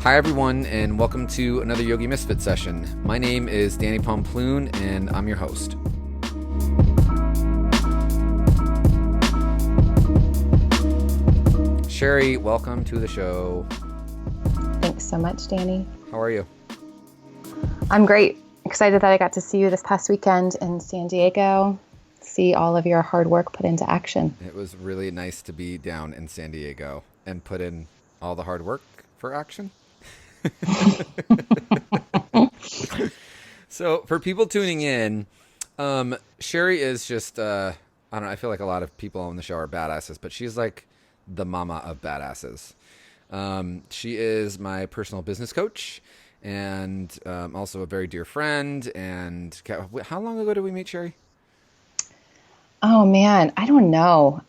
Hi everyone, and welcome to another Yogi Misfit session. My name is Danny Pomploon, and I'm your host. Sheri, welcome to the show. Thanks so much, Danny. How are you? I'm great. Excited that I got to see you this past weekend in San Diego, see all of your hard work put into action. It was really nice to be down in San Diego and put in all the hard work for action. So for people tuning in, Sheri is just, I don't know, I feel like a lot of people on the show are badasses, but she's like the mama of badasses. She is my personal business coach and also a very dear friend. And how long ago did we meet, Sheri? Oh man, I don't know.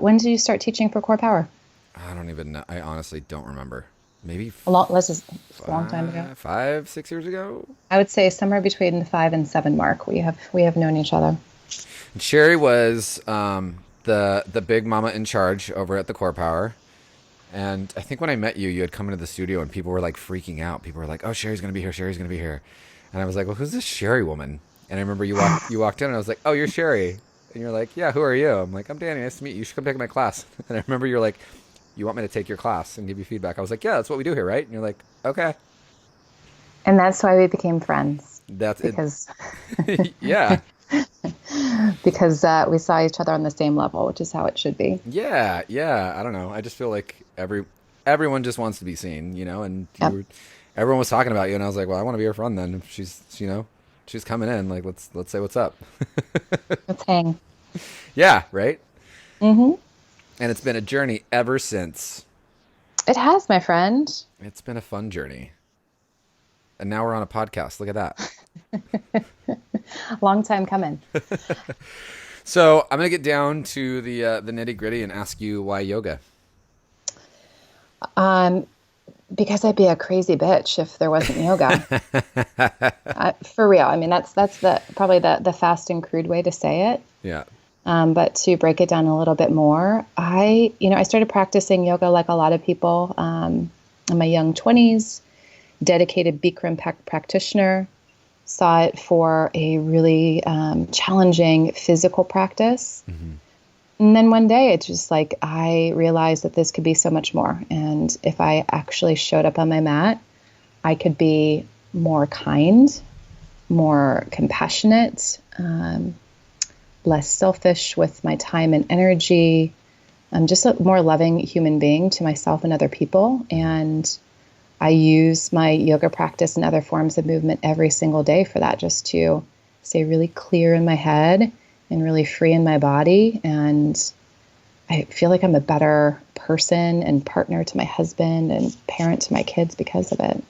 When did you start teaching for Core Power? I don't even know. I honestly don't remember. Maybe A long time ago. 5-6 years ago. I would say somewhere between the 5 and 7 mark. We have known each other. And Sheri was the big mama in charge over at the Core Power. And I think when I met you, you had come into the studio and people were like freaking out. People were like, "Oh, Sheri's gonna be here. Sheri's gonna be here." And I was like, "Well, who's this Sheri woman?" And I remember you walked in and I was like, "Oh, you're Sheri." And you're like, "Yeah, who are you?" I'm like, "I'm Danny. Nice to meet you. You should come take my class." And I remember you're like, "You want me to take your class and give you feedback?" I was like, "Yeah, that's what we do here, right?" And you're like, "Okay." And that's why we became friends. That's because it. Yeah. because we saw each other on the same level, which is how it should be. Yeah. I don't know. I just feel like everyone just wants to be seen, you know. And Yep. everyone was talking about you, and I was like, "Well, I want to be her friend then. If she's coming in. Like, let's say what's up." Let's hang. Yeah. Right. Mm-hmm. And it's been a journey ever since. It has, my friend. It's been a fun journey. And now we're on a podcast. Look at that. Long time coming. So I'm going to get down to the nitty gritty and ask you why yoga. Because I'd be a crazy bitch if there wasn't yoga. For real. I mean, that's probably the fast and crude way to say it. Yeah. But to break it down a little bit more, I started practicing yoga like a lot of people in my young 20s, dedicated Bikram practitioner, saw it for a really challenging physical practice. Mm-hmm. And then one day it's just like, I realized that this could be so much more. And if I actually showed up on my mat, I could be more kind, more compassionate, less selfish with my time and energy. I'm just a more loving human being to myself and other people. And I use my yoga practice and other forms of movement every single day for that, just to stay really clear in my head and really free in my body. And I feel like I'm a better person and partner to my husband and parent to my kids because of it.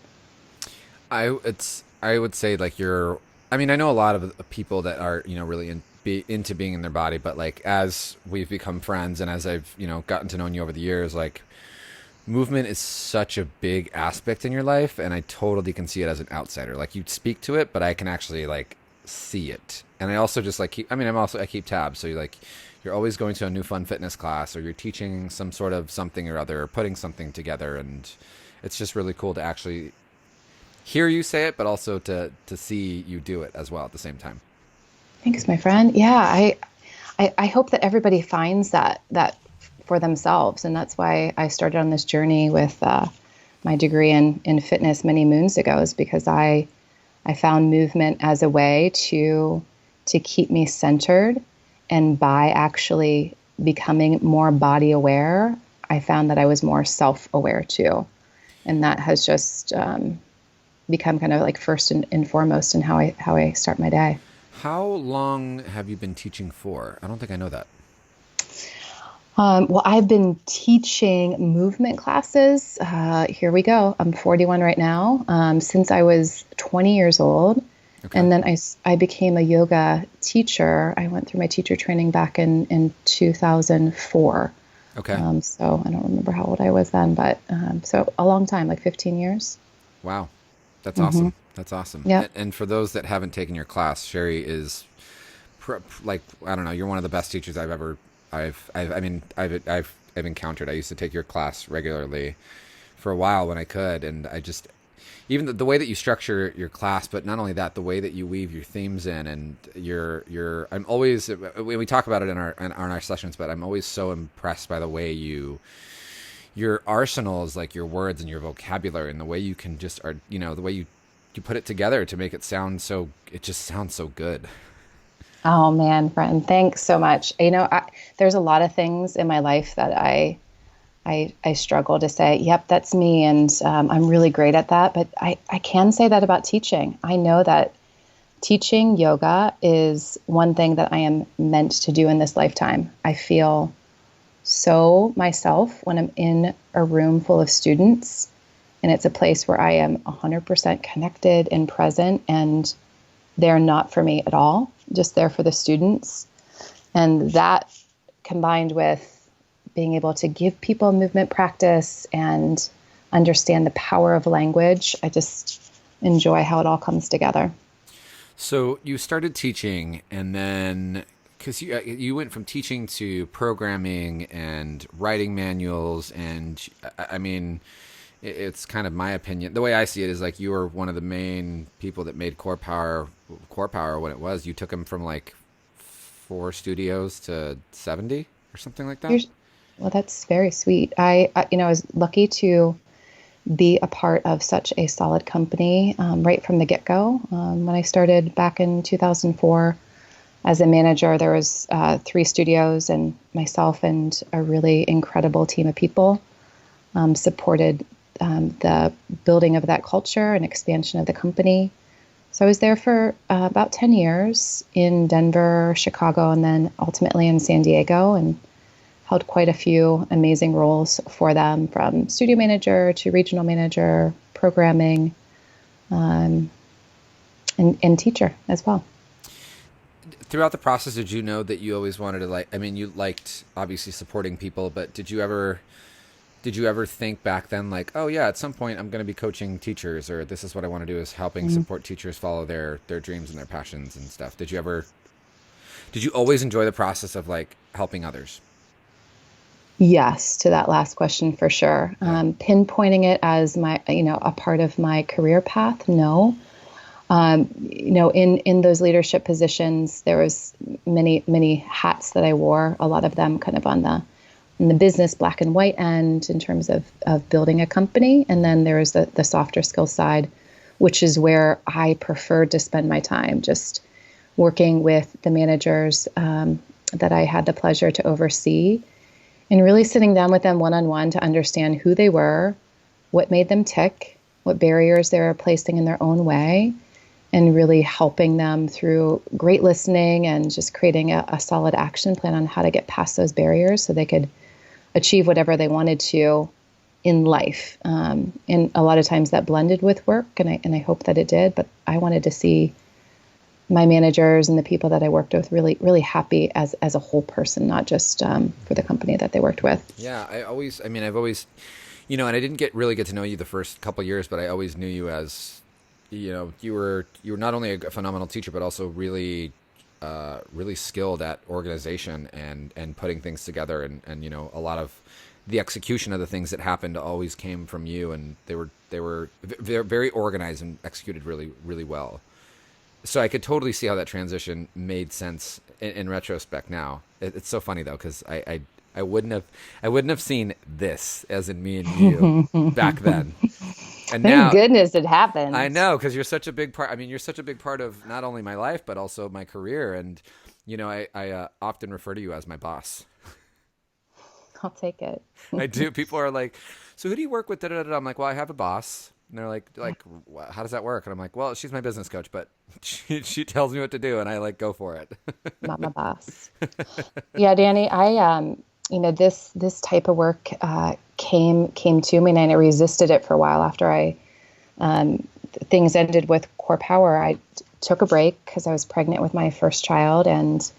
I would say like I know a lot of people that are, really into being in their body, but like as we've become friends and as I've, gotten to know you over the years, like movement is such a big aspect in your life. And I totally can see it as an outsider. Like you speak to it, but I can actually like see it. And I also just like I keep tabs. So you're always going to a new fun fitness class, or you're teaching some sort of something or other, or putting something together. And it's just really cool to actually hear you say it, but also to see you do it as well at the same time. Thanks, my friend. Yeah, I hope that everybody finds that for themselves. And that's why I started on this journey with my degree in fitness many moons ago, is because I found movement as a way to keep me centered. And by actually becoming more body aware, I found that I was more self-aware too. And that has just become kind of like first and foremost in how I start my day. How long have you been teaching for? I don't think I know that. Well, I've been teaching movement classes. Here we go. I'm 41 right now, since I was 20 years old. Okay. And then I became a yoga teacher. I went through my teacher training back in 2004. Okay. So I don't remember how old I was then, but so a long time, like 15 years. Wow. That's awesome. That's awesome. Yeah. And for those that haven't taken your class, Sheri is like, I don't know, you're one of the best teachers I've encountered. I used to take your class regularly for a while when I could, and I just even the way that you structure your class, but not only that, the way that you weave your themes in, and your I'm always we talk about it in our sessions, but I'm always so impressed by the way your arsenal is like your words and your vocabulary, and the way you can just are the way you put it together to make it sound so it just sounds so good. Oh man, friend, thanks so much. There's a lot of things in my life that I struggle to say, yep, that's me. And I'm really great at that. But I can say that about teaching. I know that teaching yoga is one thing that I am meant to do in this lifetime. I feel so myself when I'm in a room full of students, and it's a place where I am 100% connected and present, and they're not for me at all, just there for the students. And that combined with being able to give people movement practice and understand the power of language, I just enjoy how it all comes together. So you started teaching, and then because you went from teaching to programming and writing manuals, and I mean, it's kind of my opinion. The way I see it is like you were one of the main people that made Core Power when it was. You took them from like 4 studios to 70 or something like that. Well, that's very sweet. I was lucky to be a part of such a solid company right from the get-go. When I started back in 2004 as a manager, there was 3 studios, and myself and a really incredible team of people supported the building of that culture and expansion of the company. So I was there for about 10 years in Denver, Chicago, and then ultimately in San Diego, and held quite a few amazing roles for them, from studio manager to regional manager, programming, and teacher as well. Throughout the process, did you know that you always wanted to I mean, you liked obviously supporting people, but did you ever think back then like, oh yeah, at some point I'm going to be coaching teachers, or this is what I want to do is helping support teachers follow their dreams and their passions and stuff? Did you always enjoy the process of like helping others? Yes, to that last question for sure. Yeah. Pinpointing it as a part of my career path, no. In those leadership positions, there was many hats that I wore. A lot of them kind of in the business black and white end in terms of building a company, and then there was the softer skill side, which is where I preferred to spend my time, just working with the managers that I had the pleasure to oversee, and really sitting down with them one-on-one to understand who they were, what made them tick, what barriers they were placing in their own way, and really helping them through great listening and just creating a solid action plan on how to get past those barriers so they could achieve whatever they wanted to in life. And a lot of times that blended with work, and I hope that it did, but I wanted to see my managers and the people that I worked with really, really happy as a whole person, not just for the company that they worked with. Yeah, I've always, and I didn't really get to know you the first couple of years, but I always knew you as, you were not only a phenomenal teacher, but also really, really skilled at organization and putting things together, and a lot of the execution of the things that happened always came from you, and they were very organized and executed really, really well. So I could totally see how that transition made sense in retrospect now. It's so funny though, because I wouldn't have seen this as in me and you back then. And Thank now goodness it happened. I know, because you're such a big part. I mean, you're such a big part of not only my life but also my career. And I often refer to you as my boss. I'll take it. I do. People are like, "So who do you work with?" Da, da, da, da. I'm like, "Well, I have a boss." And they're like, "How does that work?" And I'm like, "Well, she's my business coach, but she tells me what to do, and I like go for it." Mama boss. Yeah, Danny, this type of work came to me, and I resisted it for a while after things ended with Core Power. I took a break because I was pregnant with my first child, and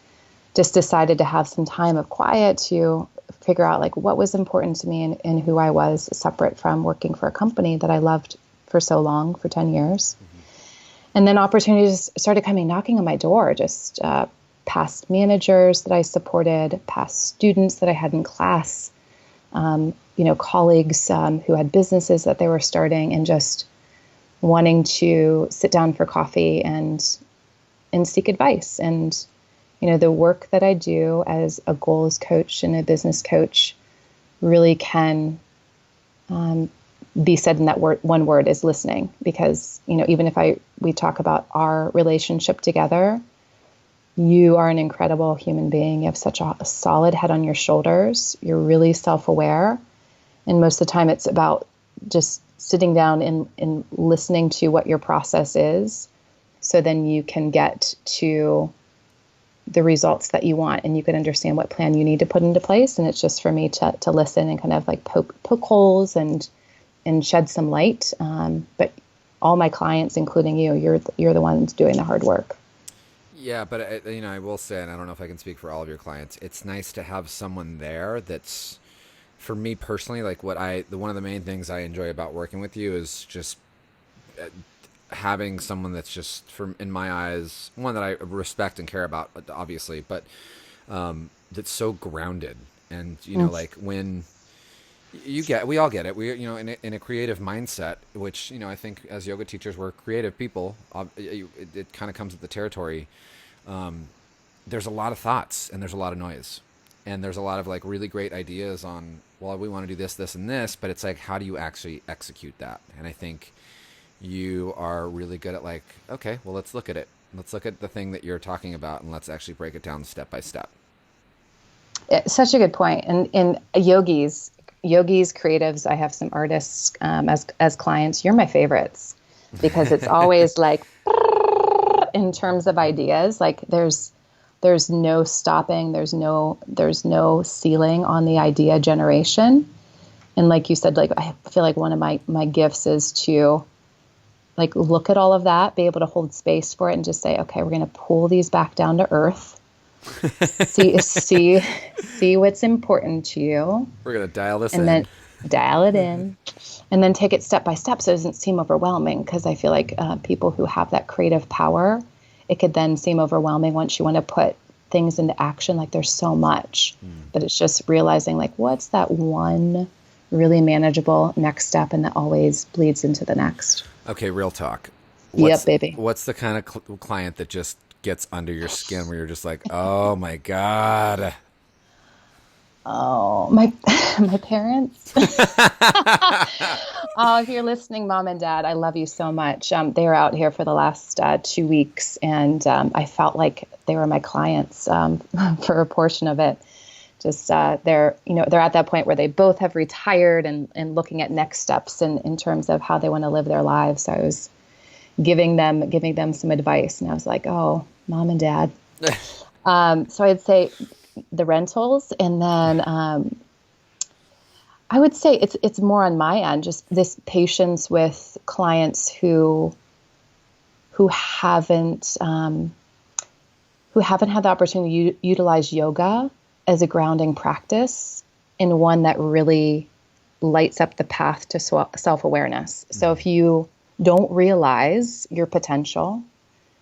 just decided to have some time of quiet to figure out like what was important to me, and who I was, separate from working for a company that I loved for so long, for 10 years. And then opportunities started knocking on my door, just past managers that I supported, past students that I had in class, colleagues who had businesses that they were starting and just wanting to sit down for coffee and seek advice. And, the work that I do as a goals coach and a business coach really can be said in that one word is listening. Because, even if we talk about our relationship together, you are an incredible human being. You have such a solid head on your shoulders. You're really self-aware. And most of the time it's about just sitting down and listening to what your process is. So then you can get to the results that you want and you can understand what plan you need to put into place. And it's just for me to listen and kind of like poke holes and shed some light. But all my clients, including you, you're the ones doing the hard work. Yeah, but I will say, and I don't know if I can speak for all of your clients, it's nice to have someone there that's, for me personally, like one of the main things I enjoy about working with you is just having someone that's just, in my eyes, one that I respect and care about, obviously, but that's so grounded. And like when we all get it. We, in a creative mindset, which I think as yoga teachers we're creative people. It kind of comes with the territory. There's a lot of thoughts and there's a lot of noise, and there's a lot of like really great ideas on, well, we want to do this, this, and this, but it's like, how do you actually execute that? And I think you are really good at like, okay, well, let's look at it. Let's look at the thing that you're talking about and let's actually break it down step by step. It's such a good point. And in yogis, creatives, I have some artists as clients. You're my favorites because it's always like in terms of ideas, like there's no stopping, there's no ceiling on the idea generation. And like you said, like I feel like one of my gifts is to like look at all of that, be able to hold space for it and just say, okay, we're going to pull these back down to earth. see what's important to you. We're going to dial this and then dial it in and then take it step by step so it doesn't seem overwhelming. Because I feel like people who have that creative power, it could then seem overwhelming once you want to put things into action. Like there's so much, but it's just realizing like, what's that one really manageable next step, and that always bleeds into the next. Okay, real talk. Yep, baby. What's the kind of client that just gets under your skin where you're just like, oh my God? Oh, my parents. Oh, if you're listening, Mom and Dad, I love you so much. They were out here for the last 2 weeks, and I felt like they were my clients for a portion of it. Just they're at that point where they both have retired and looking at next steps in terms of how they want to live their lives. So I was giving them some advice, and I was like, oh, Mom and Dad. So I'd say the rentals, and then I would say it's more on my end, just this patience with clients who haven't had the opportunity to utilize yoga as a grounding practice, and one that really lights up the path to self-awareness. So if you don't realize your potential,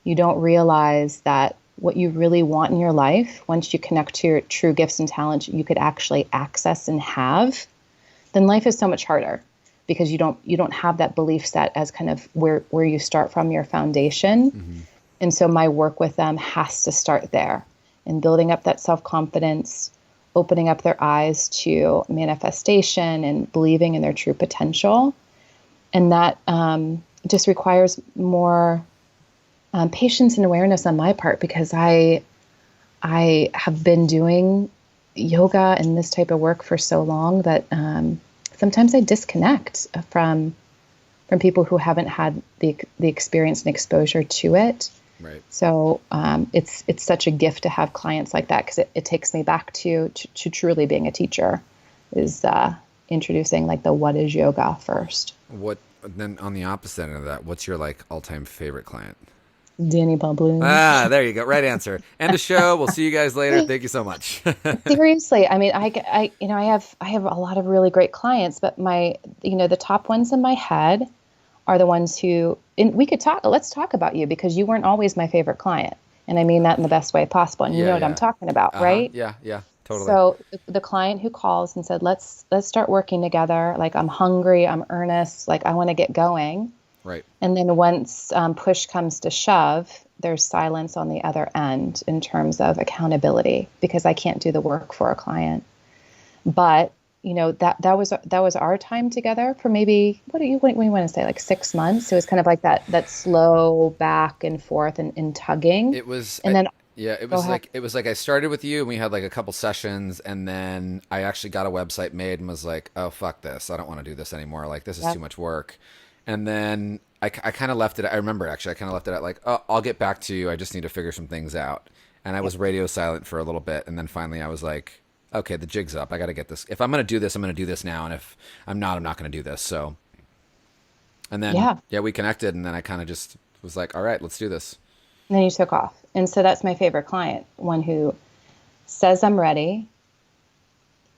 you don't realize that what you really want in your life, once you connect to your true gifts and talents, you could actually access and have, then life is so much harder because you don't have that belief set as kind of where you start from, your foundation. Mm-hmm. And so my work with them has to start there, in building up that self-confidence, opening up their eyes to manifestation and believing in their true potential. And that just requires more patience and awareness on my part, because I have been doing yoga and this type of work for so long that sometimes I disconnect from people who haven't had the experience and exposure to it. Right. So it's such a gift to have clients like that, because it takes me back to truly being a teacher, is introducing like the what is yoga first. What then on the opposite end of that, what's your like all-time favorite client? Danny Balbloon. Ah, there you go. Right answer. End of show. We'll see you guys later. Thank you so much. Seriously, I mean, I have a lot of really great clients, but the top ones in my head are the ones who, and let's talk about you, because you weren't always my favorite client. And I mean that in the best way possible. And you know what I'm talking about, right? Yeah. Totally. So the client who calls and said, let's start working together. Like I'm hungry, I'm earnest, like I want to get going. Right. And then once push comes to shove, there's silence on the other end in terms of accountability because I can't do the work for a client. But that was our time together for maybe what do you want to say, like 6 months. It was kind of like that slow back and forth and tugging, It was, and then yeah, go ahead. it was like I started with you and we had like a couple sessions and then I actually got a website made and was like, oh, fuck this. I don't want to do this anymore. Like, this is too Yep. much work. And then I kind of left it. I remember actually, I kind of left it at like, oh, I'll get back to you. I just need to figure some things out. And I Yep. was radio silent for a little bit. And then finally I was like, okay, the jig's up. I got to get this. If I'm going to do this, I'm going to do this now. And if I'm not going to do this. So, and then, Yeah. yeah, we connected and then I kind of just was like, all right, let's do this. And then you took off. And so that's my favorite client, one who says, I'm ready,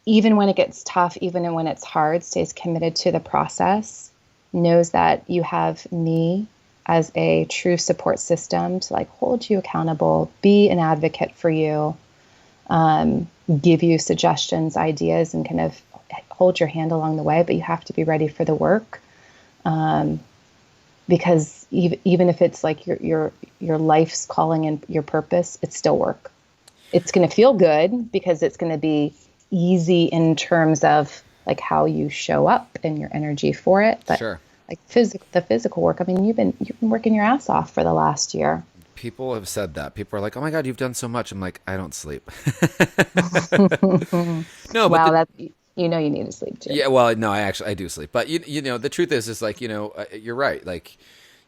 even when it gets tough, even when it's hard, stays committed to the process, knows that you have me as a true support system to like hold you accountable, be an advocate for you, give you suggestions, ideas, and kind of hold your hand along the way. But you have to be ready for the work. Because even if it's like your life's calling and your purpose, it's still work. It's going to feel good because it's going to be easy in terms of like how you show up and your energy for it. But Sure. like the physical work, I mean, you've been working your ass off for the last year. People have said that. People are like, "Oh my god, you've done so much." I'm like, "I don't sleep." No, but Wow, the that you need to sleep too. yeah, well, no, I do sleep. But you know, the truth is like, you're right. Like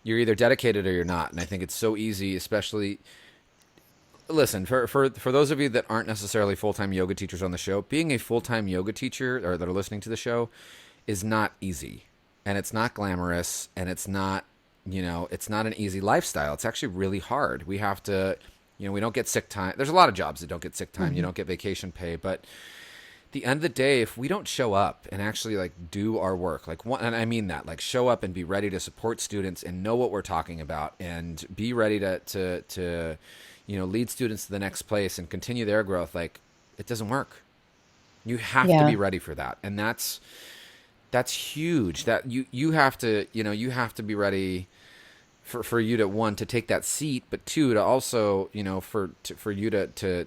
you're either dedicated or you're not. And I think it's so easy, especially listen, for those of you that aren't necessarily full-time yoga teachers on the show, being a full-time yoga teacher or that are listening to the show is not easy. And it's not glamorous and it's not an easy lifestyle. It's actually really hard. We have to, we don't get sick time. There's a lot of jobs that don't get sick time. You Hmm. don't get vacation pay, but at the end of the day, if we don't show up and actually like do our work, like one, and I mean that, like show up and be ready to support students and know what we're talking about and be ready to lead students to the next place and continue their growth, like it doesn't work. You have to Yeah. be ready for that. And that's huge. That you have to, you have to be ready for you to one to take that seat, but two to also for you to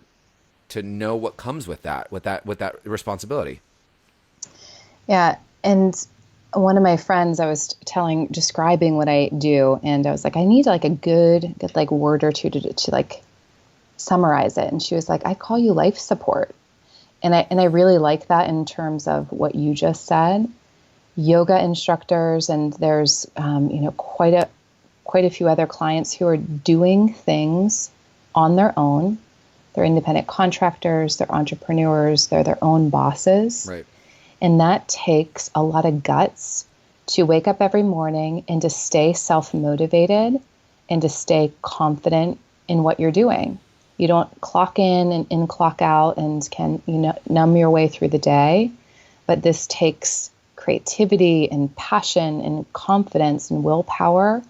know what comes with that responsibility. Yeah. And one of my friends, I was describing what I do, and I was like, I need like a good like word or two to like summarize it. And she was like, I call you life support. And I really like that in terms of what you just said. Yoga instructors, and there's quite a few other clients who are doing things on their own. They're independent contractors, they're entrepreneurs, they're their own bosses. Right. And that takes a lot of guts to wake up every morning and to stay self motivated and to stay confident in what you're doing. You don't clock in and clock out and can numb your way through the day, but this takes creativity and passion and confidence and willpower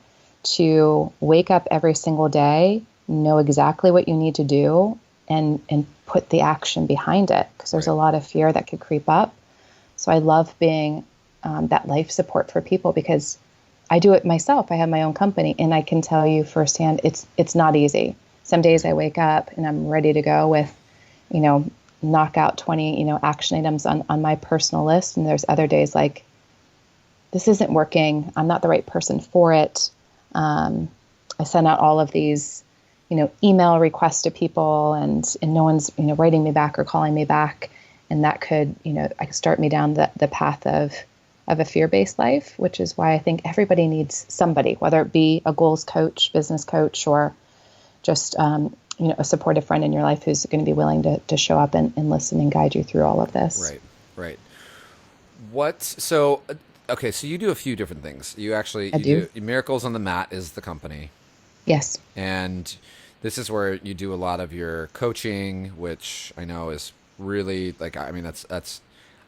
to wake up every single day, know exactly what you need to do, and put the action behind it, because there's Right. a lot of fear that could creep up. So I love being that life support for people because I do it myself. I have my own company, and I can tell you firsthand, it's not easy. Some days I wake up and I'm ready to go with, you know, knock out 20, action items on my personal list. And there's other days like, this isn't working. I'm not the right person for it. I send out all of these, email requests to people, and no one's, writing me back or calling me back. And that could, I could start me down the path of a fear-based life, which is why I think everybody needs somebody, whether it be a goals coach, business coach, or just, a supportive friend in your life who's going to be willing to show up and listen and guide you through all of this. Right. Right. Okay, so you do a few different things. I You do. do Miracles on the Mat is the company. Yes. And this is where you do a lot of your coaching, which I know is really like, I mean, that's,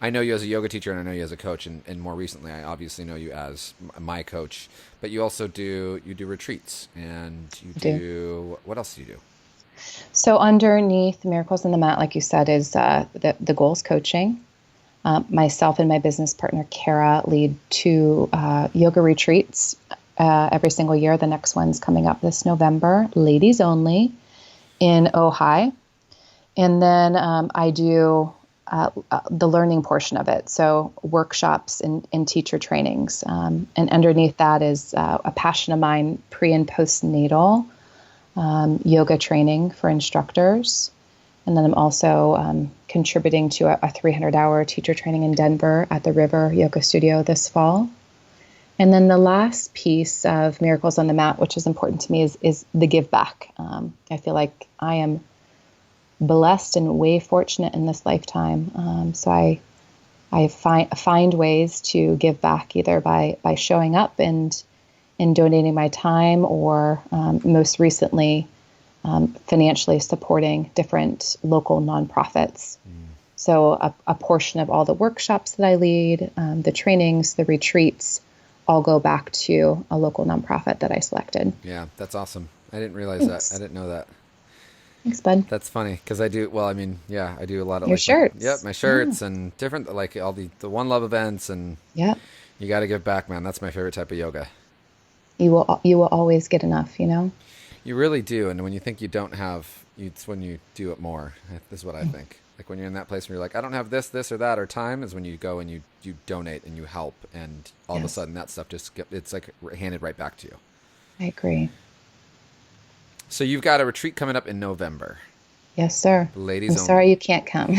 I know you as a yoga teacher and I know you as a coach. And more recently, I obviously know you as my coach, but you also you do retreats and you I do. do, what else do you do? So underneath Miracles on the Mat, like you said, is the goals coaching. Myself and my business partner, Kara, lead two yoga retreats every single year. The next one's coming up this November, ladies only, in Ojai. And then I do the learning portion of it, so workshops and teacher trainings. And underneath that is a passion of mine, pre and postnatal yoga training for instructors. And then I'm also contributing to a 300-hour teacher training in Denver at the River Yoga Studio this fall. And then the last piece of Miracles on the Mat, which is important to me, is the give back. I feel like I am blessed and way fortunate in this lifetime. So I find ways to give back, either by showing up and donating my time, or most recently, financially supporting different local nonprofits. So a portion of all the workshops that I lead, the trainings, the retreats, all go back to a local nonprofit that I selected. Yeah, that's awesome. I didn't realize Thanks. that. I didn't know that. Thanks, bud. That's funny because I do. Well, I mean, yeah, I do a lot of Your shirts. Yep, my shirts and different, like all the One Love events, and Yep. you got to give back, man. That's my favorite type of yoga. You will always get enough, you know? You really do, and when you think you don't have, it's when you do it more. This is what I think. Like when you're in that place where you're like, I don't have this, or that, or time, is when you go and you donate and you help, and all of a sudden that stuff it's like handed right back to you. I agree. So you've got a retreat coming up in November. Yes, sir. Ladies I'm only. sorry you can't come.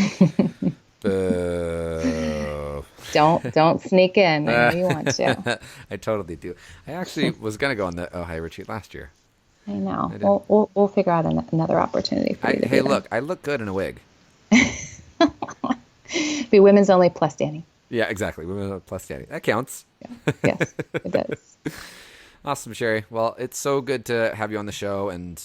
Boo. Don't sneak in. I know you want to. I totally do. I actually was going to go on the Ohio retreat last year. I know. We'll figure out another opportunity for you to Hey, do look, I look good in a wig. that. Be women's only plus Danny. Yeah, exactly. Women plus daddy. That counts. Yeah. Yes, it does. Awesome, Sheri. Well, it's so good to have you on the show, and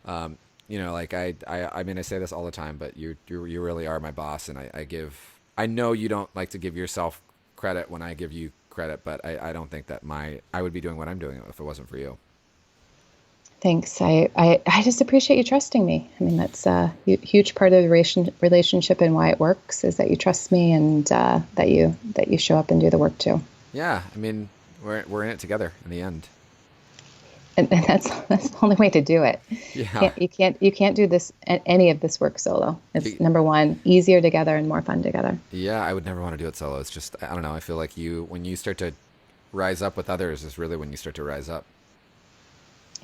like I mean, I say this all the time, but you really are my boss, and I know you don't like to give yourself credit when I give you credit, but I don't think that I would be doing what I'm doing if it wasn't for you. Thanks. I just appreciate you trusting me. I mean, that's a huge part of the relationship, and why it works is that you trust me, and that you show up and do the work too. Yeah, I mean, we're in it together in the end. And that's the only way to do it. Yeah. You can't do any of this work solo. It's number one, easier together and more fun together. Yeah, I would never want to do it solo. It's just, I don't know. I feel like when you start to rise up with others is really when you start to rise up.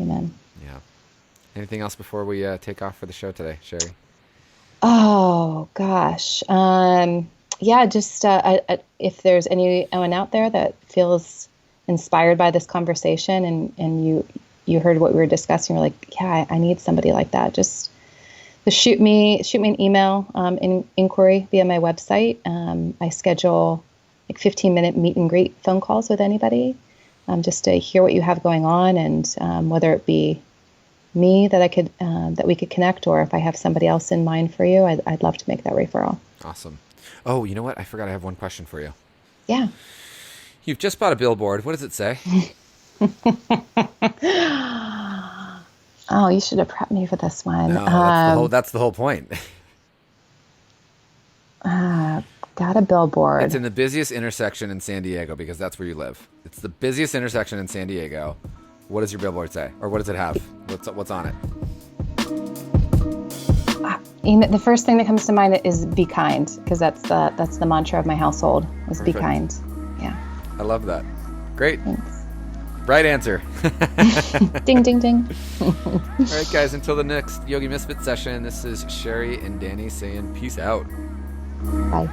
Amen. Yeah. Anything else before we take off for the show today, Sheri? Oh gosh. Yeah, just if there's anyone out there that feels inspired by this conversation, and you heard what we were discussing, you're like, yeah, I need somebody like that. Just shoot me an email, inquiry via my website. I schedule like 15-minute meet and greet phone calls with anybody, just to hear what you have going on, and whether it be me that we could connect, or if I have somebody else in mind for you, I'd love to make that referral. Awesome. Oh, you know what? I forgot I have one question for you. Yeah. You've just bought a billboard. What does it say? Oh, you should have prepped me for this one. No, that's the whole point. Got a billboard. It's in the busiest intersection in San Diego, because that's where you live. It's the busiest intersection in San Diego. What does your billboard say? Or what does it have? What's on it? The first thing that comes to mind is be kind, because that's the mantra of my household, is Perfect. be kind. Yeah. I love that. Great. Thanks. Right answer. Ding, ding, ding. All right, guys, until the next Yogi Misfit session, this is Sheri and Danny saying peace out. Bye.